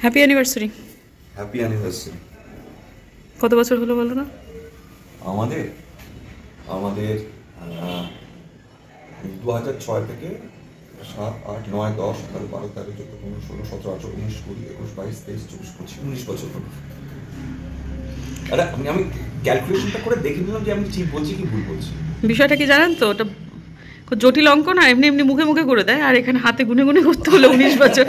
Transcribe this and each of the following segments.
Happy anniversary. Happy anniversary. কত বছর হলো বলো না? আমাদের আমাদের 2006 থেকে 7, 8, 9, 10, 11, 12, 13, 14, 15, 16, 17, 18, 19, 20, 21, 22, 23, 24, 25, 19 বছর হলো। আরে আমি ক্যালকুলেশনটা করে দেখে নিলাম যে আমি ঠিক বলছি কি ভুল বলছি। বিষয়টা কি জানেন তো, ওটা জটিল অঙ্ক না, এমনি এমনি মুখে মুখে করে দেয়, আর এখানে হাতে গুনে গুনে করতে হলো 19 বছর।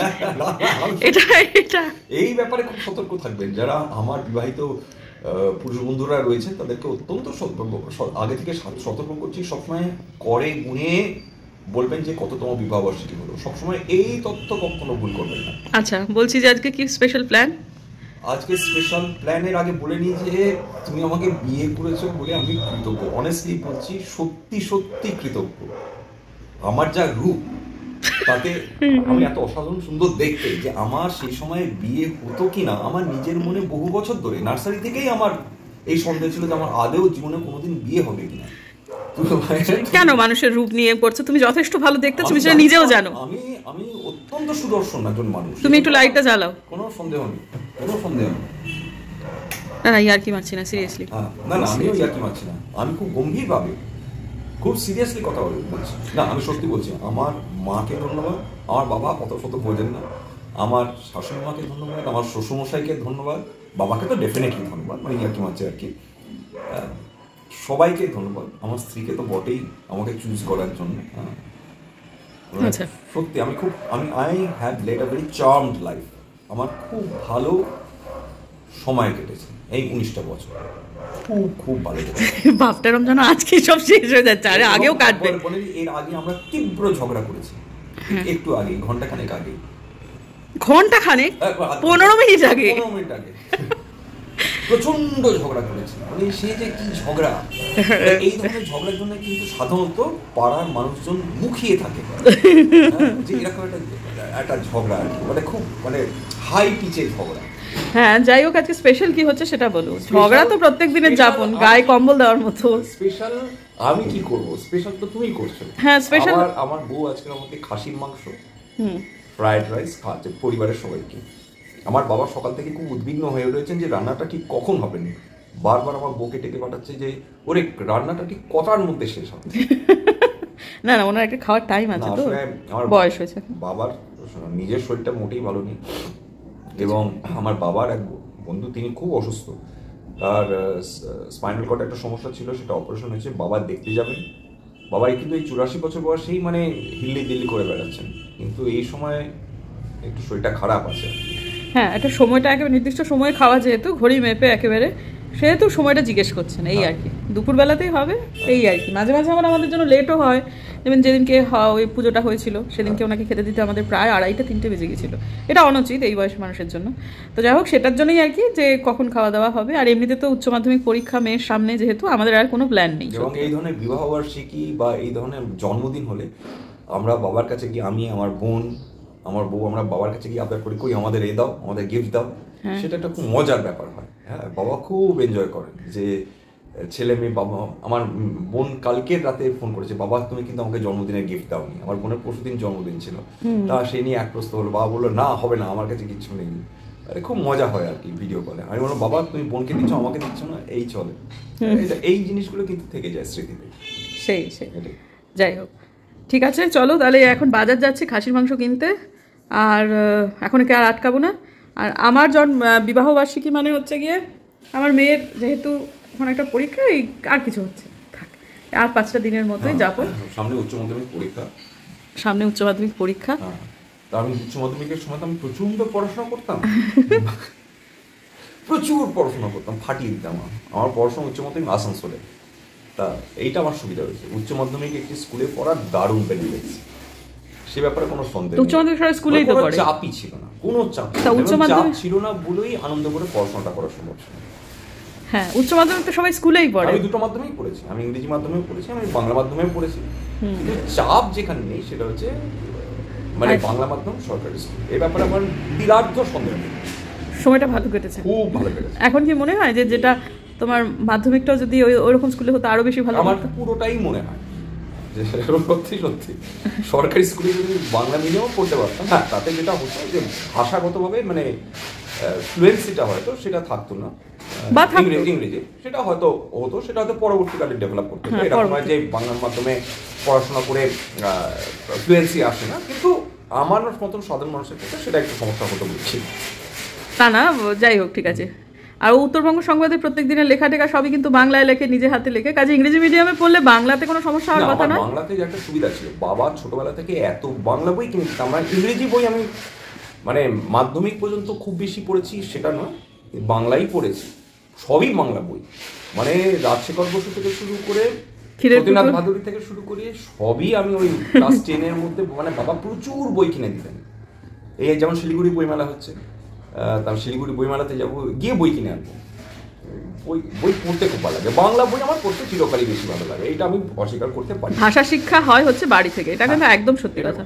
এটা এটা এই ব্যাপারে খুব সতর্ক থাকবেন যারা আমার বিবাহিত পুরুষ বন্ধুরা রয়েছে, তাদেরকে অত্যন্ত আগে থেকে সতর্ক করছি, সবসময় করে গুনে বলবেন যে কততম বিবাহবার্ষিকী হলো। সবসময় এই তথ্য কখনো ভুল করবেন না। আচ্ছা, বলছি যে আজকে কি স্পেশাল প্ল্যান? আজকে স্পেশাল প্ল্যানের আগে বলে নিই যে তুমি আমাকে বিয়ে করেছো বলে আমি কৃতজ্ঞ। অনেস্টলি বলছি, সত্যি সত্যি কৃতজ্ঞ। আমার যা রূপ, তাতে আমি এত অসাধারণ সুন্দর দেখতে যে আমার সেই সময় বিয়ে হতো কিনা আমার নিজের মনে বহু বছর ধরে, নার্সারি থেকেই আমার এই সন্দেহ ছিল যে আমার আদেও জীবনে কোনোদিন বিয়ে হবে কিনা। কেন মানুষের রূপ নিয়ে করছো? তুমি যথেষ্ট ভালো দেখতে, তুমি সেটা নিজেও জানো। আমি অত্যন্ত সুদর্শন একজন মানুষ। তুমি একটু লাইটটা জ্বালাও। কোনো সন্দেহ নেই, কোনো সন্দেহ নেই। না না, ইয়ার্কি মারছি না, সিরিয়াসলি। না না, আমিও ইয়ার্কি মারছি না, আমি খুব গম্ভীরভাবে খুব সিরিয়াসলি কথা বলছি। না, আমি সত্যি বলছি। আমার মাকে ধন্যবাদ, আমার বাবা অত শত বোঝেন না, আমার শাশুড়ি মাকে ধন্যবাদ, আমার শ্বশুরমশাইকে ধন্যবাদ, বাবাকে তো ডেফিনেটলি ধন্যবাদ, মানে ইয়ার্কি মারছে আর কি। সবাইকে ধন্যবাদ, আমার স্ত্রীকে তো বটেই আমাকে চুজ করার জন্য। সত্যি I have lead a very charmed life. আমার খুব ভালো সময় কেটেছে এই 19টা বছর, খুব খুব ভালো কেটেছে। বাপটারম যেন আজকে সব শেষ হয়ে যাচ্ছে, আরে আগেও কাটবে। এর আগে আমরা তীব্র ঝগড়া করেছি, একটু আগে, ঘন্টাখানেক আগে। ঘন্টাখানেক? 15 মিনিট আগে? 15 মিনিট আগে প্রচন্ড ঝগড়া করেছি। মানে সে যে কি ঝগড়া, এই ধরনের ঝগড়ার জন্য কিন্তু সাধারণত পাড়ার মানুষজন মুখিয়ে থাকে যে এরকম একটা ঝগড়া আর কি, মানে খুব মানে হাই পিচের ঝগড়া। হ্যাঁ, যাই হোক, আজকে স্পেশাল কি হচ্ছে সেটা বলো। ঝগড়া তো প্রত্যেক দিনের যাপন, গায়ে কম্বল দেওয়ার মতো। স্পেশাল আমি কি করব? স্পেশাল তো তুমি করছো। হ্যাঁ, স্পেশাল আমার বউ আজকে আমাকে খাসির মাংস, ফ্রাইড রাইস খাওয়াচ্ছে পরিবারের সবাইকে। আমার বাবা সকাল থেকে খুব উদ্বিগ্ন হয়ে রয়েছেন যে রান্নাটা ঠিক কখন হবে। বারবার আমার বউকে ডেকে পাঠাচ্ছে যে ওরে রান্নাটা ঠিক কটার মধ্যে শেষ হবে। না না, ওনার একটা খাওয়ার টাইম আছে তো, আমার বয়স হয়েছে। বাবার নিজের শরীরটা মোটেই ভালো নেই, এবং আমার বাবার এক বন্ধু, তিনি খুব অসুস্থ, তার স্পাইনাল কর্ডে একটা সমস্যা ছিল, সেটা অপারেশন হয়েছে। বাবা দেখতে যাবেন, বাবার কিন্তু এই 84 বছর বয়সেই মানে হিল্লি দিল্লি করে বেড়াচ্ছেন, কিন্তু এই সময় একটু শরীরটা খারাপ আছে। হ্যাঁ, একটা সময়টা একেবারে নির্দিষ্ট সময় খাওয়া, যেহেতু ঘড়ি মেপে একেবারে, সেহেতু সময়টা জিজ্ঞেস করছেন এই আর কি, দুপুরবেলাতেই হবে এই আর কি। মাঝে মাঝে আমাদের জন্য লেটও হয়, যেমন যেদিনকে ওই পুজোটা হয়েছিল সেদিনকে ওনাকে খেতে দিতে আমাদের প্রায় 2:30-3টে বেজে গেছিলো। এটা অনুচিত এই বয়সী মানুষের জন্য। তো যাই হোক, সেটার জন্যই আর কি যে কখন খাওয়া দাওয়া হবে। আর এমনিতে তো উচ্চ মাধ্যমিক পরীক্ষা মেয়ের সামনে, যেহেতু আমাদের আর কোনো প্ল্যান নেই। এবং এই ধরনের বিবাহবার্ষিকী বা এই ধরনের জন্মদিন হলে আমরা বাবার কাছে গিয়ে, আমি, আমার বোন, আমার বউ, আমরা বাবার কাছে গিয়ে আবদার করি, কই আমাদের এই দাও, আমাদের গিফট দাও। সেটা একটা খুব মজার ব্যাপার হয়। হ্যাঁ, বাবা খুব এনজয় করেন যে ছেলে মেয়ে। বাবা, আমার বোন কালকের রাতে ফোন করেছে, বাবা তুমি কিন্তু আমাকে জন্মদিনের গিফট দাওনি। আমার বোনের পরশুদিন জন্মদিন ছিল, তা সেই নিয়ে এক প্রশ্ন হলো। বাবা বললো না, হবে না, আমার কাছে কিছু নেই। আরে খুব মজা হয় আর কি ভিডিও কলে। আমি বললাম, বাবা তুমি বোনকে দিচ্ছ, আমাকে দিচ্ছ না, এই চলে। এই জিনিসগুলো কিন্তু থেকে যায় স্মৃতিতে। সেই যাই হোক, ঠিক আছে, চলো তাহলে এখন বাজার যাচ্ছি খাসির মাংস কিনতে, আর এখন আর আটকাবো না। আর আমার বিবাহবার্ষিকী মানে হচ্ছে গিয়ে আমার মেয়ের যেহেতু এখন একটা পরীক্ষা, আর কিছু হচ্ছে থাক, আর 5টা দিনের মতোই যাবো। সামনে উচ্চ মাধ্যমিক পরীক্ষা, আমি উচ্চ মাধ্যমিকের সময় তো আমি প্রচন্ড পড়াশোনা করতাম, প্রচুর পড়াশোনা করতাম, ফাটিয়ে দিতাম। আমার পড়াশোনা উচ্চ মাধ্যমিক আসানসোলে, তা এইটা আমার সুবিধা হয়েছে। উচ্চ মাধ্যমিক একটি স্কুলে পড়ার দারুণ বেনিফিটস, সে ব্যাপারে কোনো সন্দেহ নেই। উচ্চ মাধ্যমিক স্কুলেই তো পড়ে, চাপই ছিল না, কোনো চাপ ছিল না বলেই আনন্দ করে পড়াশোনাটা করা সম্ভব ছিল। হ্যাঁ, উচ্চ মাধ্যমিক তো সবাই স্কুলেই পড়ে। আমি দুটো মাধ্যমেই পড়েছি, আমি ইংরেজি মাধ্যমেও পড়েছি, আমি বাংলা মাধ্যমেও পড়েছি। কিন্তু চাপ যেখানে নেই সেটা হচ্ছে মানে বাংলা মাধ্যম সরকারি স্কুল। এই ব্যাপারে আমার বিরাট সন্দেহ নেই। সময়টা ভালো কেটেছে, খুব ভালো কেটেছে। এখন কি মনে হয় যে যেটা তোমার মাধ্যমিকটাও যদি ওইরকম স্কুলে হতো আরো বেশি ভালো? আমার পুরোটাই মনে হয়, যে সত্যি সত্যি সরকারি স্কুলে যদি বাংলা মিডিয়ামও পড়তে পারতাম, হ্যাঁ তাতে যেটা হতো যে ভাষাগতভাবে মানে ফ্লুয়েন্সিটা হয়তো সেটা থাকতো না, ইংরেজি সেটা হয়তো হতো, সেটা হয়তো পরবর্তীকালে ডেভেলপ করতে হতো। এরকম নয় যে বাংলার মাধ্যমে পড়াশোনা করে ফ্লুয়েন্সি আসে না, কিন্তু আমার মতন সাধারণ মানুষের ক্ষেত্রে সেটা একটু সমস্যা হতো বলছি। না না, যাই হোক, ঠিক আছে। আর উত্তরবঙ্গ সংবাদে প্রত্যেক দিনের লেখা টেখা সবই কিন্তু বাংলায় লেখে, নিজে হাতে লেখে, কাজে ইংরেজি মিডিয়ামে পড়লে বাংলাতে কোনো সমস্যা হওয়ার কথা না। বাংলাতে যে একটা সুবিধা ছিল, বাবা ছোটবেলা থেকে এত বাংলা বই কিনে দিতাম, আমরা ইংরেজি বই আমি মানে মাধ্যমিক পর্যন্ত খুব বেশি পড়েছি সেটা নয়, বাংলাই পড়েছি, সবই বাংলা বই, মানে রাজশেখর বসু থেকে শুরু করে সতীনাথ ভাদুরী থেকে শুরু করে সবই আমি ওই ক্লাস 10-এর মধ্যে, মানে বাবা প্রচুর বই কিনে দিতেন। এই যেমন শিলিগুড়ি বইমেলা হচ্ছে, তার শিলিগুড়ি বইমেলাতে যাবো, গিয়ে বই কিনে আনবো, বই পড়তে খুব ভালো লাগে, বাংলা বই আমার পড়তে চিরকালই বেশি ভালো লাগে, এটা আমি অস্বীকার করতে পারি। ভাষা শিক্ষা হয় হচ্ছে বাড়ি থেকে, এটা কিন্তু একদম সত্যি কথা।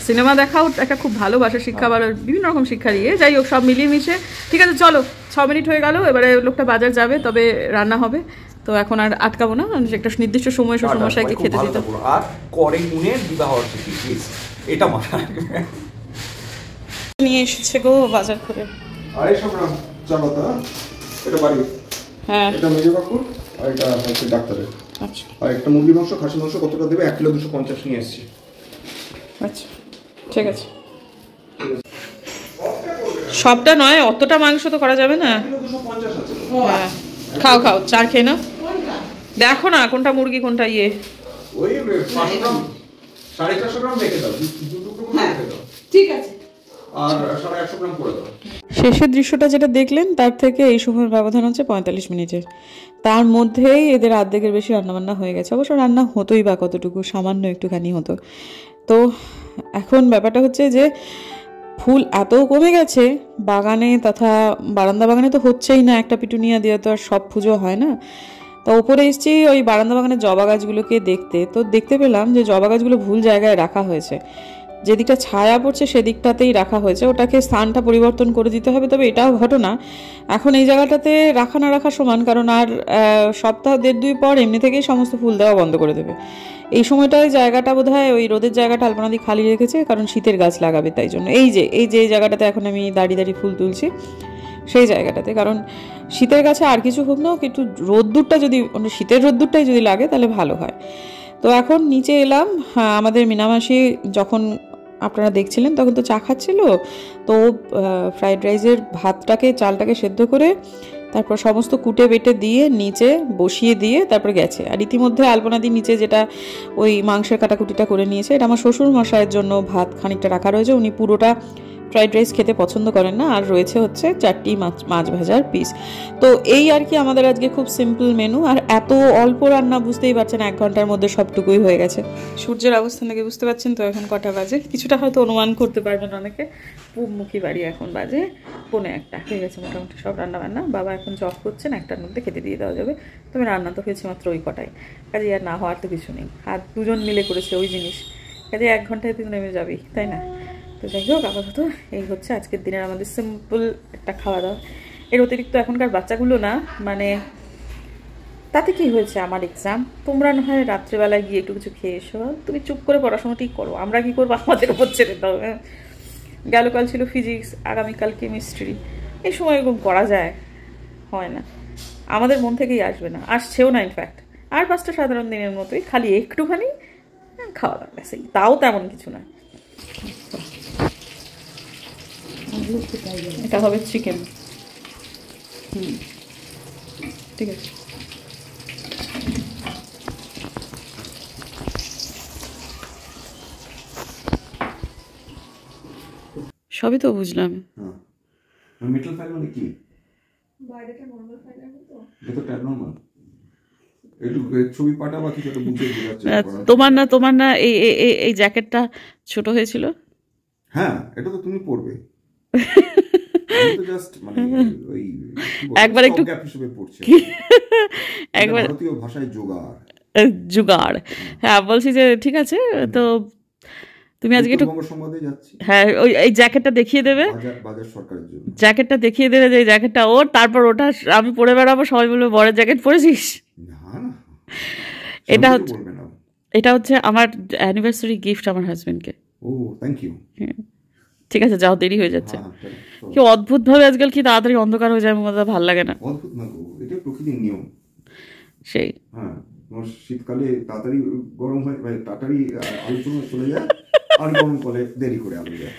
সিনেমা দেখাও একটা খুব ভালো ভাষা শিক্ষা বা বিভিন্ন রকম শিক্ষা দিয়ে, যাই হোক সব মিলিয়ে মিশে। ঠিক আছে, চলো 6 মিনিট হয়ে গেল, এবারে লোকটা বাজার যাবে, তবে রান্না হবে, তো এখন আর আটকাবো না, একটা নির্দিষ্ট সময় শ্বশুরমশাইকে খেতে দিতে। আর করে গুণের বিবাহ হচ্ছে প্লিজ, এটা মাথায় রাখবে। নিয়ে এসেছে গো বাজার করে, 250 গ্রাম চা পাতা, এটা বাড়ি, হ্যাঁ এটা মেজো কাকুর, আর এটা হচ্ছে ডাক্তারের। আচ্ছা, আর একটা মুরগি মাংস, খাসি মাংস কতটা দেবে? 1 কিলো 250 নিয়ে এসেছি। আচ্ছা ঠিক আছে, সবটা নয়, অতটা মাংস তো করা যাবে না। হ্যাঁ খাও খাও, চার খেয়ে নাও, দেখো না কোনটা মুরগি কোনটা ইয়ে। ওই 500 গ্রাম 450 গ্রাম রেখে দাও, দুটো করে রেখে দাও, ঠিক আছে, আর 150 গ্রাম করে দাও। শেষের দৃশ্যটা যেটা দেখলেন তার থেকে এই সময়ের ব্যবধান হচ্ছে 45 মিনিটের, তার মধ্যেই এদের অর্ধেকের বেশি রান্নাবান্না হয়ে গেছে। অবশ্য রান্না হতোই বা কতটুকু, সামান্য একটুখানি হতো। তো এখন ব্যাপারটা হচ্ছে যে ফুল এত কমে গেছে বাগানে, তথা বারান্দা বাগানে তো হচ্ছেই না, একটা পিটুনিয়া দিয়ে তো আর সব পুজো হয় না। তো ওপরে এসেছি ওই বারান্দা বাগানের জবা গাছগুলোকে দেখতে, তো দেখতে পেলাম যে জবা গাছগুলো ভুল জায়গায় রাখা হয়েছে, যেদিকটা ছায়া পড়ছে সেদিকটাতেই রাখা হয়েছে, ওটাকে স্থানটা পরিবর্তন করে দিতে হবে। তবে এটাও ঘটনা, এখন এই জায়গাটাতে রাখা না রাখা সমান, কারণ আর সপ্তাহ 1-2 পর এমনি থেকেই সমস্ত ফুল দেওয়া বন্ধ করে দেবে। এই সময়টায় জায়গাটা বোধহয় ওই রোদের জায়গাটা আলপনাদি খালি রেখেছে, কারণ শীতের গাছ লাগাবে, তাই জন্য। এই যে জায়গাটাতে এখন আমি দাঁড়িয়ে দাঁড়িয়ে ফুল তুলছি, সেই জায়গাটাতে, কারণ শীতের গাছে আর কিছু হোক না, কিন্তু রোদ্দুরটা যদি, শীতের রোদ্দুরটাই যদি লাগে তাহলে ভালো হয়। তো এখন নিচে এলাম, হ্যাঁ আমাদের মিনামাসি যখন আপনারা দেখছিলেন তখন তো চা খাচ্ছিল, তো ফ্রাইড রাইসের ভাতটাকে, চালটাকে সেদ্ধ করে তারপর সমস্ত কুটে বেটে দিয়ে নিচে বসিয়ে দিয়ে তারপর গেছে। আর ইতিমধ্যে আলপনাদি নিচে যেটা ওই মাংসের কাটাকুটিটা করে নিয়েছে, এটা আমার শ্বশুর মশাইয়ের জন্য ভাত খানিকটা রাখা রয়েছে, উনি পুরোটা ফ্রাইড রাইস খেতে পছন্দ করেন না, আর রয়েছে হচ্ছে 4টি মাছ ভাজার পিস। তো এই আর কি আমাদের আজকে খুব সিম্পল মেনু, আর এত অল্প রান্না, বুঝতেই পারছেন 1 ঘন্টার মধ্যে সবটুকুই হয়ে গেছে। সূর্যের অবস্থান থেকে বুঝতে পারছেন তো এখন কটা বাজে, কিছুটা হয়তো অনুমান করতে পারবেন অনেকে। পূবমুখী বাড়ি, এখন বাজে 1:45 হয়ে গেছে মোটামুটি সব রান্না বান্না। বাবা এখন জব করছেন, 1টার মধ্যে খেতে দিয়ে দেওয়া যাবে, তবে রান্না তো হয়েছে মাত্র ওই কটাই, কাজে আর না হওয়ার তো কিছু নেই, আর দুজন মিলে করেছে ওই জিনিস, কাজে 1 ঘন্টায় তুই নেমে যাবি, তাই না? তো যাই হোক, আপাতত এই হচ্ছে আজকের দিনের আমাদের সিম্পল একটা খাওয়া দাওয়া। এর অতিরিক্ত এখনকার বাচ্চাগুলো না, মানে তাতে কি হয়েছে, আমার এক্সাম, তোমরা না হয় রাত্রেবেলায় গিয়ে একটু কিছু খেয়ে এসো, তুমি চুপ করে পড়াশোনাটাই করো, আমরা কি করবো আমাদের উপর ছেড়ে দাও। গেল কাল ছিল ফিজিক্স, আগামীকাল কেমিস্ট্রি, এই সময় এরকম করা যায়? হয় না, আমাদের মন থেকেই আসবে না, আসছেও না ইনফ্যাক্ট। আর 5টা সাধারণ দিনের মতোই, খালি একটুখানি খাওয়া দাওয়া, সেই তাও তেমন কিছু না। এটা হবে চিকেন, ঠিক আছে। সবই তো বুঝলাম। মেটাল ফাইল মানে কি? বাইরেটা নরমাল ফাইলের মতো, এটা তো ট্যাব নরমাল, একটু ছবি পাঠাবা কিছু একটা বুঝে যাচ্ছে। তোমার না এই জ্যাকেটটা ছোট হয়েছিল। হ্যাঁ, এটা তো তুমি পরবে, তো জাস্ট মানে ওই একবার একটু গ্যাপ হিসেবে পড়ছে, একবার ভারতীয় ভাষায় জুগাড়। হ্যাঁ বলছি যে ঠিক আছে, তো তুমি আজকে একটু, হ্যাঁ ওই এই জ্যাকেটটা দেখিয়ে দেবে, বাজার সরকারের জন্য জ্যাকেটটা দেখিয়ে দেবে, যে জ্যাকেটটা ওর, তারপর ওটা আমি পরে বেড়াবো, সবাই বলবে বড়ের জ্যাকেট পরেছিস। না না, এটা হচ্ছে এটা হচ্ছে আমার অ্যানিভার্সারি গিফট আমার হাজবেন্ডকে। ও থ্যাংক ইউ। ঠিক আছে, যাও, দেরি হয়ে যাচ্ছে। হ্যাঁ, কি অদ্ভুত ভাবে আজকাল কি তাড়াতাড়ি অন্ধকার হয়ে যায়, আমার ভালো লাগে না। অদ্ভুত না, এটা প্রকৃতির নিয়ম। সেই হ্যাঁ, শীতকালে তাড়াতাড়ি গরম হয়, তাড়াতাড়ি আলোচনা চলে যায়, আর গরমকালে দেরি করে আলো যায়,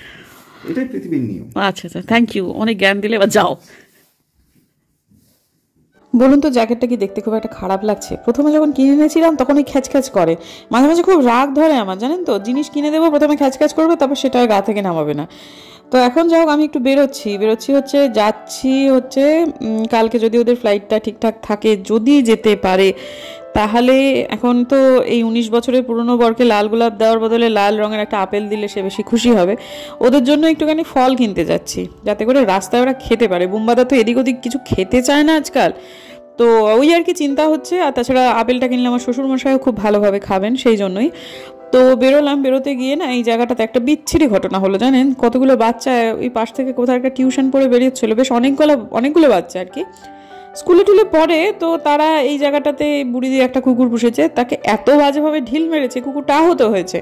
এটাই পৃথিবীর নিয়ম। আচ্ছা আচ্ছা, থ্যাংক ইউ, অনেক জ্ঞান দিলে। এবার যাও। বলুন তো, জ্যাকেটটা কি দেখতে খুব একটা খারাপ লাগছে? প্রথমে যখন কিনে এনেছিলাম তখন এই খ্যাচ করে, মাঝে মাঝে খুব রাগ ধরে আমার, জানেন তো, জিনিস কিনে দেবো, প্রথমে খ্যাচ করবে, তারপর সেটা গা থেকে নামাবে না। তো এখন যাই হোক, আমি একটু বেরোচ্ছি হচ্ছে, যাচ্ছি হচ্ছে, কালকে যদি ওদের ফ্লাইটটা ঠিকঠাক থাকে, যদি যেতে পারে, তাহলে এখন তো এই 19 বছরের পুরনো বরকে লাল গোলাপ দেওয়ার বদলে লাল রঙের একটা আপেল দিলে সে বেশি খুশি হবে। ওদের জন্য একটুখানি ফল কিনতে যাচ্ছি, যাতে করে রাস্তায় ওরা খেতে পারে। বুম্বাদা তো এদিক ওদিক কিছু খেতে চায় না আজকাল, তো ওই আর কি চিন্তা হচ্ছে। আর তাছাড়া আপেলটা কিনলে আমার শ্বশুরমশাইও খুব ভালোভাবে খাবেন, সেই জন্যই। তো বেরোলাম, বেরোতে গিয়ে না এই জায়গাটাতে একটা বিচ্ছিরি ঘটনা হলো, জানেন। কতগুলো বাচ্চা ওই পাশ থেকে কোথাও একটা টিউশন পড়ে বেরিয়েছিল, বেশ অনেকগুলো বাচ্চা আর কি, স্কুলে টুলে পড়ে। তো তারা এই জায়গাটাতে বুড়ি দিয়ে একটা কুকুর পুষেছে, তাকে এত বাজেভাবে ঢিল মেরেছে, কুকুরটা আহত হয়েছে।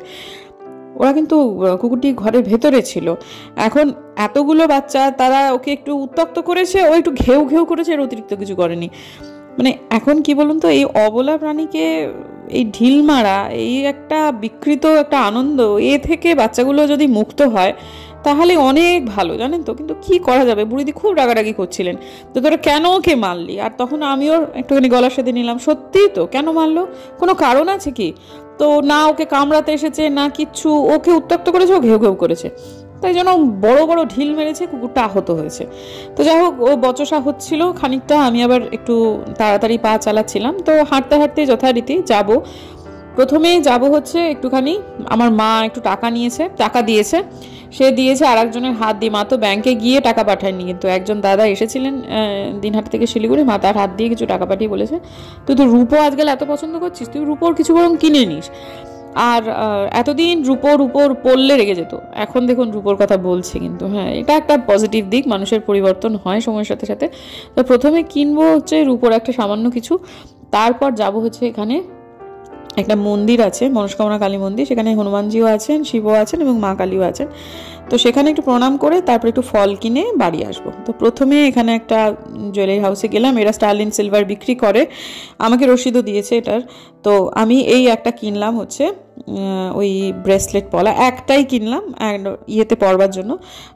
ওরা কিন্তু কুকুরটি ঘরের ভেতরে ছিল। এখন এতগুলো বাচ্চা, তারা ওকে একটু উত্ত্যক্ত করেছে, ও একটু ঘেউ ঘেউ করেছে, এর অতিরিক্ত কিছু করেনি। মানে এখন কি বলুন তো, এই অবলা প্রাণীকে এই ঢিল মারা, এই একটা বিকৃত একটা আনন্দ, এ থেকে বাচ্চাগুলো যদি মুক্ত হয় তাহলে অনেক ভালো, জানেন তো। কিন্তু কি করা যাবে, বুড়িদি খুব রাগারাগি করছিলেন, তো তোরা কেন ওকে মারলি? আর তখন আমিও একটুখানি গলার সাথে নিলাম, সত্যিই তো, কেন মারলো, কোনো কারণ আছে কি? তো না ওকে কামড়াতে এসেছে, না কিচ্ছু, ওকে উত্ত্যক্ত করেছে, ও ঘেউ ঘেউ করেছে, তাই জন্য বড় বড় ঢিল মেরেছে, কুকুরটা আহত হয়েছে। তো যাই হোক, ও বচসা হচ্ছিল খানিকটা, আমি আবার একটু তাড়াতাড়ি পা চালাচ্ছিলাম। তো হাঁটতে হাঁটতে যথারীতি প্রথমেই যাব হচ্ছে একটুখানি, আমার মা একটু টাকা দিয়েছে, সে দিয়েছে আর একজনের হাত দিয়ে। মা তো ব্যাংকে গিয়ে টাকা পাঠায়নি, কিন্তু একজন দাদা এসেছিলেন দিনহাটা থেকে শিলিগুড়ি, মা তার হাত দিয়ে কিছু টাকা পাঠিয়ে বলেছে, তুই তো রূপো আজকাল এত পছন্দ করছিস, তুই রূপোর কিছু বরং কিনে নিস। আর এতদিন রূপোর পড়লে রেগে যেত, এখন দেখুন রূপোর কথা বলছে। কিন্তু হ্যাঁ, এটা একটা পজিটিভ দিক, মানুষের পরিবর্তন হয় সময়ের সাথে সাথে। তো প্রথমে কিনবো হচ্ছে রূপোর একটা সামান্য কিছু, তারপর যাব হচ্ছে এখানে একটা মন্দির আছে, মনস্কামনা কালী মন্দির, সেখানে হনুমানজিও আছেন, শিবও আছেন এবং মা কালীও আছেন। তো সেখানে একটু প্রণাম করে তারপর একটু ফল কিনে বাড়ি আসবো। তো প্রথমে এখানে একটা জুয়েলারি হাউসে গেলাম, এরা স্টার্লিন সিলভার বিক্রি করে, আমাকে রসিদও দিয়েছে এটার। তো আমি এই একটা কিনলাম হচ্ছে ওই ব্রেসলেট পলা, একটাই কিনলাম ইয়েতে পরবার জন্য,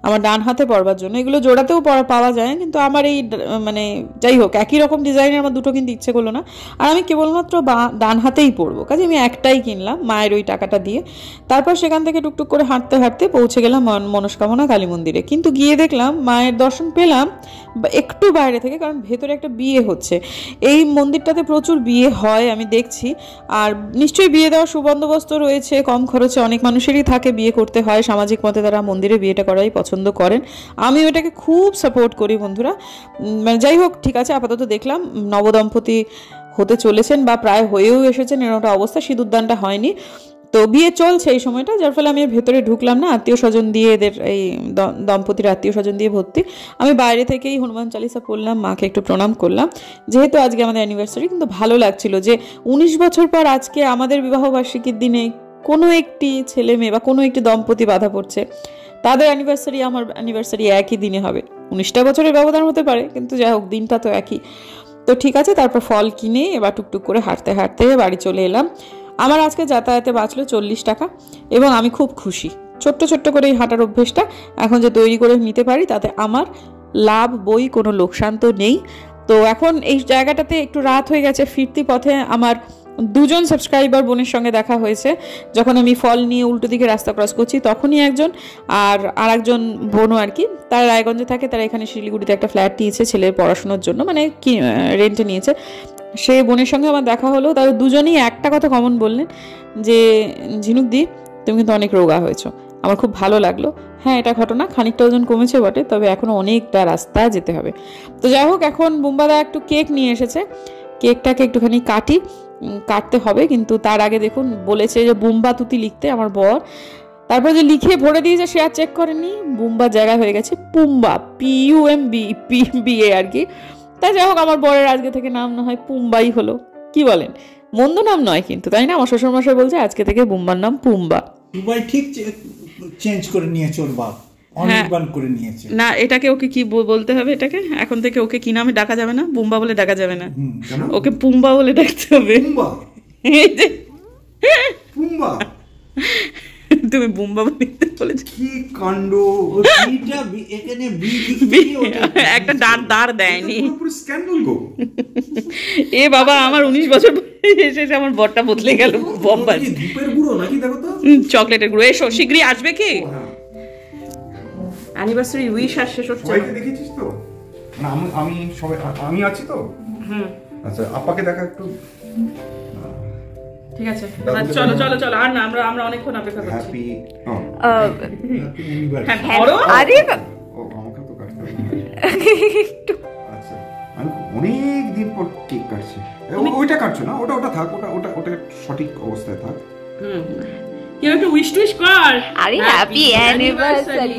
আমার ডান হাতে পরবার জন্য। এগুলো জোড়াতেও পাওয়া যায়, কিন্তু আমার এই মানে যাই হোক একই রকম ডিজাইনের আমার দুটো কিনতে ইচ্ছে করলো না, আর আমি কেবলমাত্র ডান হাতেই পরবো, কাজে আমি একটাই কিনলাম মায়ের ওই টাকাটা দিয়ে। তারপর সেখান থেকে টুকটুক করে হাঁটতে হাঁটতে পৌঁছে গেলাম মনস্কামনা কালী মন্দিরে। কিন্তু গিয়ে দেখলাম মায়ের দর্শন পেলাম একটু বাইরে থেকে, কারণ ভেতরে একটা বিয়ে হচ্ছে। এই মন্দিরটাতে প্রচুর বিয়ে হয় আমি দেখছি, আর নিশ্চয়ই বিয়ে দেওয়ার সুবন্দোবস্ত রয়েছে, কম খরচে অনেক মানুষেরই থাকে, বিয়ে করতে হয় সামাজিক মতে, তারা মন্দিরে বিয়েটা করাই পছন্দ করেন। আমি ওটাকে খুব সাপোর্ট করি বন্ধুরা। মানে যাই হোক, ঠিক আছে, আপাতত দেখলাম নবদম্পতি হতে চলেছেন বা প্রায় হয়েও এসেছেন, এরকম অবস্থা, সিঁদুরদানটা হয়নি, তো বিয়ে চলছে এই সময়টা, যার ফলে আমি ভেতরে ঢুকলাম না, আত্মীয় স্বজন দিয়ে, এদের এই দম্পতির আত্মীয় স্বজন দিয়ে ভর্তি। আমি বাইরে থেকেই হনুমান চালিসা পড়লাম, মাকে একটু প্রণাম করলাম, যেহেতু আজকে আমাদের অ্যানিভার্সারি। কিন্তু ভালো লাগছিল যে 19 বছর পর আজকে আমাদের বিবাহবার্ষিকীর দিনে কোনো একটি ছেলে মেয়ে বা কোনো একটি দম্পতি বাধা পড়ছে, তাদের অ্যানিভার্সারি আমার অ্যানিভার্সারি একই দিনে হবে। 19টা বছরের ব্যবধান হতে পারে, কিন্তু যাই হোক দিনটা তো একই। তো ঠিক আছে, তারপর ফল কিনে এবার টুকটুক করে হাঁটতে হাঁটতে বাড়ি চলে এলাম। আমার আজকে যাতায়াতে বাঁচলো 40 টাকা, এবং আমি খুব খুশি। ছোট্ট ছোট্ট করে এই হাঁটার অভ্যেসটা এখন যে তৈরি করে নিতে পারি, তাতে আমার লাভ বই, কোনো লোকসান তো নেই। তো এখন এই জায়গাটাতে একটু রাত হয়ে গেছে, ফিরতি পথে আমার 2জন সাবস্ক্রাইবার বোনের সঙ্গে দেখা হয়েছে। যখন আমি ফল নিয়ে উল্টো দিকে রাস্তা ক্রস করছি, তখনই একজন, আর একজন বোনও আর কি, তারা রায়গঞ্জে থাকে, তারা এখানে শিলিগুড়িতে একটা ফ্ল্যাট নিয়েছে ছেলের পড়াশোনার জন্য, মানে কি রেন্টে নিয়েছে। সেই বোনের সঙ্গে আমার দেখা হলো, তারা দুজনেই একটা কথা কমন বললেন যে ঝিনুকদি তুমি কিন্তু অনেক রোগা হয়েছো। আমার খুব ভালো লাগলো। হ্যাঁ, এটা ঘটনা, খানিকটা ওজন কমেছে বটে, তবে এখনও অনেকটা রাস্তা যেতে হবে। তো যাই হোক, এখন বুম্বাদা একটু কেক নিয়ে এসেছে, কেকটাকে একটুখানি কাটতে হবে, কিন্তু তার আগে দেখুন বলেছে যে বুম্বা তুতি লিখতে আমার বর, তারপরে যে লিখে ভরে দিয়েছে সে আর চেক করেনি, বুম্বার জায়গা হয়ে গেছে পুম্বা, PUMBA আর কি। তাই যাই হোক, আমার বরের আজকে থেকে নাম না হয় পুম্বাই হলো, কি বলেন? মন্দ নাম নয় কিন্তু, তাই না? আমার শ্বশুরমশাই বলছে আজকে থেকে বুম্বার নাম পুম্বা। দুবাই ঠিক চেঞ্জ করে নিয়েছে ওর বাপ, অনির্বাণ করে নিয়েছে। না, এটাকে ওকে কি বলতে হবে? এটাকে এখন থেকে ওকে কি নামে ডাকা যাবে না, বুম্বা বলে ডাকা যাবে না, ওকে পুম্বা বলে ডাকতে হবে। এই যে পুম্বা, তুমি বুম্বা বলে বলেছো, কি কাণ্ড! এখানে একটা দাঁড় দেয়নি। পুরো স্ক্যান্ডাল গো। এ বাবা, আমার 19 বছর এসেছে, আমার বরটা বদলে গেল। বম্বা ধূপের গুঁড়ো নাকি, দেখো তো। চকলেটের গুঁড়ো। এসো, শীঘ্রই আসবে কি অ্যানিভার্সারি উইশ আর শেষ হচ্ছে। সবাইকে দেখেছিস তো? না, আমি সবাই, আমি আছি তো। আচ্ছা, আপাকে দেখা একটু। ঠিক আছে, চলো চলো চলো, আর না, আমরা অনেকক্ষণ অপেক্ষা করছি। হ্যাপি। আরে ও আমাকে তো কাটতে হবে। আচ্ছা, আমি অনেক দিন পর কেক কাটছি। ওইটা কাটছো না, ওটা থাক, ওটা সঠিক অবস্থায় থাক। কেউ একটু উইশ কর। আরে হ্যাপি অ্যানিভার্সারি।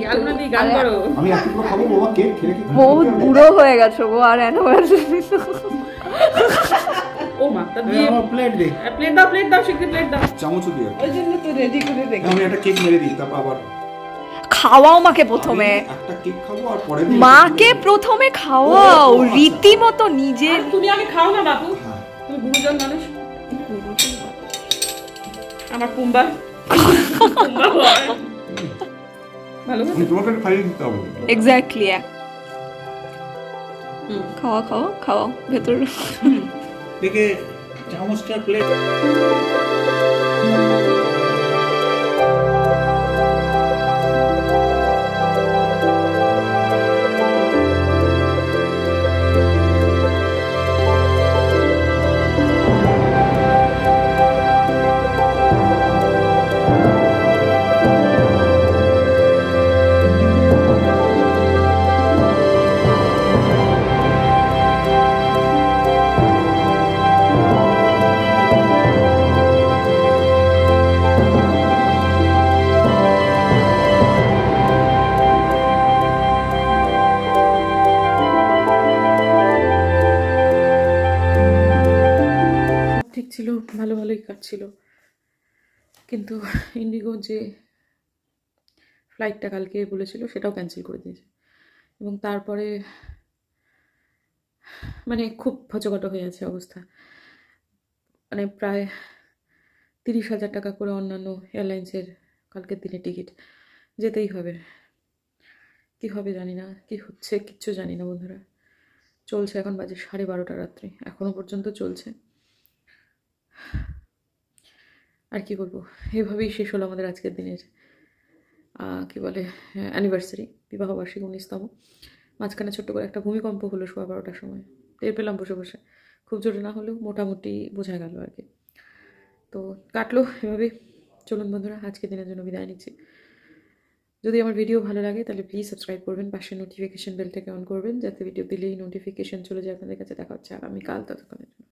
গান করো। আমি একটু করে খাবো বাবা, কেক খেলে কি বহুত বুড়ো হয়ে গেছো গো, আর অ্যানিভার্সারি। ও মা, তা দিয়ে প্লেট দে, প্লেট দাও শীঘ্রই, প্লেট দাও। চামচও দিয়ে। ওই জন্য তো রেডি করে রেখে। আমি একটা কেক মেরে দিই, তারপর আবার খাওয়াও মাকে প্রথমে, একটা কেক খাবো আর পরে মাকে প্রথমে খাওয়াও রীতিমতো নিজে। তুমি আগে খাও না বাবু, তুমি গুরুজন মানুষ। আমার পুম্বা ভালো তোমাকে খাইয়ে দিতে হবে। এক্স্যাক্টলি। খাওয়া খাওয়া খাওয়াও ভেতর থেকে চামচটা প্লেট। ঠিক ছিল, ভালোই কাটছিল, কিন্তু ইন্ডিগো যে ফ্লাইটটা কালকে বলেছিল সেটাও ক্যান্সেল করে দিয়েছে। এবং তারপরে মানে খুব ভচঘট হয়ে আছে অবস্থা। মানে প্রায় 30,000 টাকা করে অন্যান্য এয়ারলাইন্সের কালকের দিনে টিকিট, যেতেই হবে। কি হবে জানি না, কি হচ্ছে কিচ্ছু জানি না বন্ধুরা। চলছে, এখন বাজে 12:30 রাত্রি, এখনো পর্যন্ত চলছে। আর কি বলবো, এভাবেই শেষ হলো আমাদের আজকের দিনের কি বলে অ্যানিভার্সারি, বিবাহবার্ষিক 19তম। মাঝখানে ছোট্ট করে একটা ভূমিকম্প হলো 12:15টার সময়, টের পেলাম বসে বসে। খুব জোরে না হলেও মোটামুটি বোঝা গেল আর কি। তো কাটলো এভাবেই। চলুন বন্ধুরা, আজকের দিনের জন্য বিদায় নিচ্ছি। যদি আমার ভিডিও ভালো লাগে তাহলে প্লিজ সাবস্ক্রাইব করবেন, পাশে নোটিফিকেশন বেলটাকে অন করবেন, যাতে ভিডিও দিলেই নোটিফিকেশন চলে যায় আপনাদের কাছে। দেখা হচ্ছে আগামীকাল, ততক্ষণের জন্য।